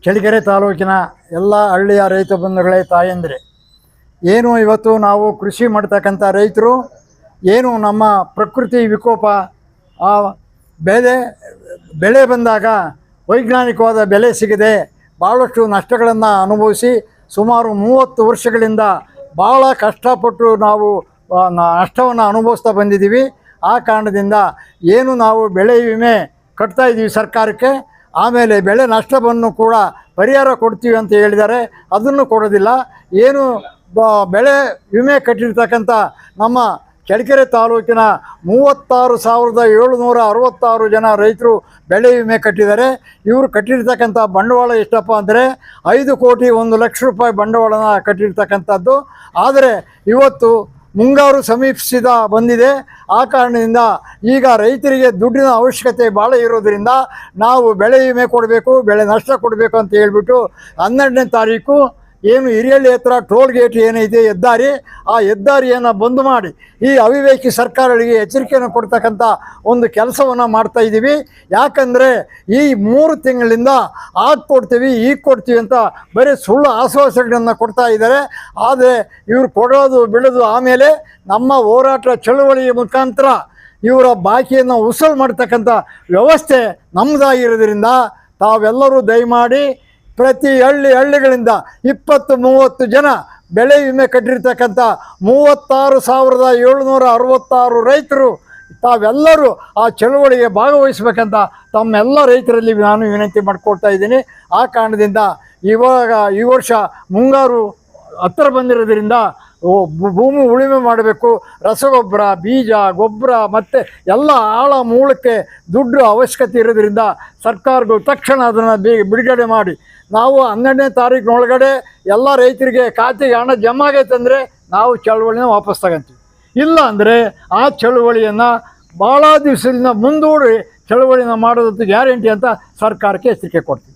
ಚಳ್ಳಕೆರೆ ತಾಲೂಕಿನ ಎಲ್ಲ ಹಳ್ಳಿಯ ರೈತ ಬಂಧುಗಳೇ, ತಾಯಂದಿರೆ, ಏನು ಇವತ್ತು ನಾವು ಕೃಷಿ ಮಾಡ್ತಕ್ಕಂಥ ರೈತರು ಏನು ನಮ್ಮ ಪ್ರಕೃತಿ ವಿಕೋಪ, ಆ ಬೆಳೆ ಬಂದಾಗ ವೈಜ್ಞಾನಿಕವಾದ ಬೆಲೆ ಸಿಗದೆ ಭಾಳಷ್ಟು ನಷ್ಟಗಳನ್ನು ಅನುಭವಿಸಿ ಸುಮಾರು 30 ವರ್ಷಗಳಿಂದ ಭಾಳ ಕಷ್ಟಪಟ್ಟು ನಾವು ನಷ್ಟವನ್ನು ಅನುಭವಿಸ್ತಾ ಬಂದಿದ್ದೀವಿ. ಆ ಕಾರಣದಿಂದ ಏನು ನಾವು ಬೆಳೆ ವಿಮೆ ಕಟ್ತಾಯಿದ್ದೀವಿ ಸರ್ಕಾರಕ್ಕೆ, ಆಮೇಲೆ ಬೆಳೆ ನಷ್ಟವನ್ನು ಕೂಡ ಪರಿಹಾರ ಕೊಡ್ತೀವಿ ಅಂತ ಹೇಳಿದ್ದಾರೆ, ಅದನ್ನು ಕೊಡೋದಿಲ್ಲ. ಏನು ಬೆಳೆ ವಿಮೆ ಕಟ್ಟಿರ್ತಕ್ಕಂಥ ನಮ್ಮ ಚಳ್ಳಕೆರೆ ತಾಲೂಕಿನ 36,766 ಜನ ರೈತರು ಬೆಳೆ ವಿಮೆ ಕಟ್ಟಿದ್ದಾರೆ. ಇವರು ಕಟ್ಟಿರ್ತಕ್ಕಂಥ ಬಂಡವಾಳ ಎಷ್ಟಪ್ಪ ಅಂದರೆ 5,01,00,000 ರೂಪಾಯಿ ಬಂಡವಾಳನ ಕಟ್ಟಿರ್ತಕ್ಕಂಥದ್ದು. ಆದರೆ ಇವತ್ತು ಮುಂಗಾರು ಬಂದಿದೆ. ಆ ಕಾರಣದಿಂದ ಈಗ ರೈತರಿಗೆ ದುಡ್ಡಿನ ಅವಶ್ಯಕತೆ ಭಾಳ ಇರೋದರಿಂದ ನಾವು ಬೆಳೆ ವಿಮೆ ಕೊಡಬೇಕು, ಬೆಳೆ ನಷ್ಟ ಕೊಡಬೇಕು ಅಂತ ಹೇಳ್ಬಿಟ್ಟು 12ನೇ ತಾರೀಕು ಏನು ಹಿರಿಯಳ್ಳಿ ಹತ್ರ ಟೋಲ್ ಗೇಟ್ ಏನೈತೆ ಹೆದ್ದಾರಿ, ಆ ಹೆದ್ದಾರಿಯನ್ನು ಬಂದ್ ಮಾಡಿ ಈ ಅವಿವೇಕಿ ಸರ್ಕಾರಗಳಿಗೆ ಎಚ್ಚರಿಕೆಯನ್ನು ಕೊಡ್ತಕ್ಕಂಥ ಒಂದು ಕೆಲಸವನ್ನು ಮಾಡ್ತಾಯಿದ್ದೀವಿ. ಯಾಕಂದರೆ ಈ 3 ತಿಂಗಳಿಂದ ಕೊಡ್ತೀವಿ ಈಗ ಕೊಡ್ತೀವಿ ಅಂತ ಬರೀ ಸುಳ್ಳು ಆಶ್ವಾಸನೆಗಳನ್ನು ಕೊಡ್ತಾ ಇದ್ದಾರೆ. ಆದರೆ ಇವರು ಕೊಡೋದು ಬಿಡೋದು ಆಮೇಲೆ ನಮ್ಮ ಹೋರಾಟ ಚಳುವಳಿಯ ಮುಖಾಂತರ ಇವರ ಬಾಕಿಯನ್ನು ವಸೂಲು ಮಾಡ್ತಕ್ಕಂಥ ವ್ಯವಸ್ಥೆ ನಮ್ಮದಾಗಿರೋದ್ರಿಂದ ತಾವೆಲ್ಲರೂ ದಯಮಾಡಿ ಪ್ರತಿ ಹಳ್ಳಿಗಳಿಂದ 20-30 ಜನ ಬೆಳೆ ವಿಮೆ ಕಟ್ಟಿರ್ತಕ್ಕಂಥ 36,766 ರೈತರು ತಾವೆಲ್ಲರೂ ಆ ಚಳುವಳಿಗೆ ಭಾಗವಹಿಸಬೇಕಂತ ತಮ್ಮೆಲ್ಲ ರೈತರಲ್ಲಿ ನಾನು ವಿನಂತಿ ಮಾಡಿಕೊಳ್ತಾ ಇದ್ದೀನಿ. ಆ ಕಾರಣದಿಂದ ಈ ವರ್ಷ ಮುಂಗಾರು ಹತ್ತಿರ ಬಂದಿರೋದ್ರಿಂದ ಭೂಮಿ ಉಳುಮೆ ಮಾಡಬೇಕು, ರಸಗೊಬ್ಬರ, ಬೀಜ, ಗೊಬ್ಬರ ಮತ್ತು ಎಲ್ಲ ಆಳ ಮೂಲಕ್ಕೆ ದುಡ್ಡು ಅವಶ್ಯಕತೆ ಇರೋದ್ರಿಂದ ಸರ್ಕಾರಗಳು ತಕ್ಷಣ ಅದನ್ನು ಬಿಡುಗಡೆ ಮಾಡಿ ನಾವು 12ನೇ ತಾರೀಕಿನೊಳಗಡೆ ಎಲ್ಲ ರೈತರಿಗೆ ಖಾತೆಗೆ ಹಣ ಜಮಾ ಆಗೈತೆ ಅಂದರೆ ನಾವು ಚಳುವಳಿನ ವಾಪಸ್ ತಗೊಂತೀವಿ. ಇಲ್ಲ ಅಂದರೆ ಆ ಚಳುವಳಿಯನ್ನು ಭಾಳ ದಿವಸದಿಂದ ಮುಂದೂಡಿ ಚಳುವಳಿನ ಮಾಡೋದಂತೂ ಗ್ಯಾರಂಟಿ ಅಂತ ಸರ್ಕಾರಕ್ಕೆ ಎಚ್ಚರಿಕೆ ಕೊಡ್ತೀವಿ.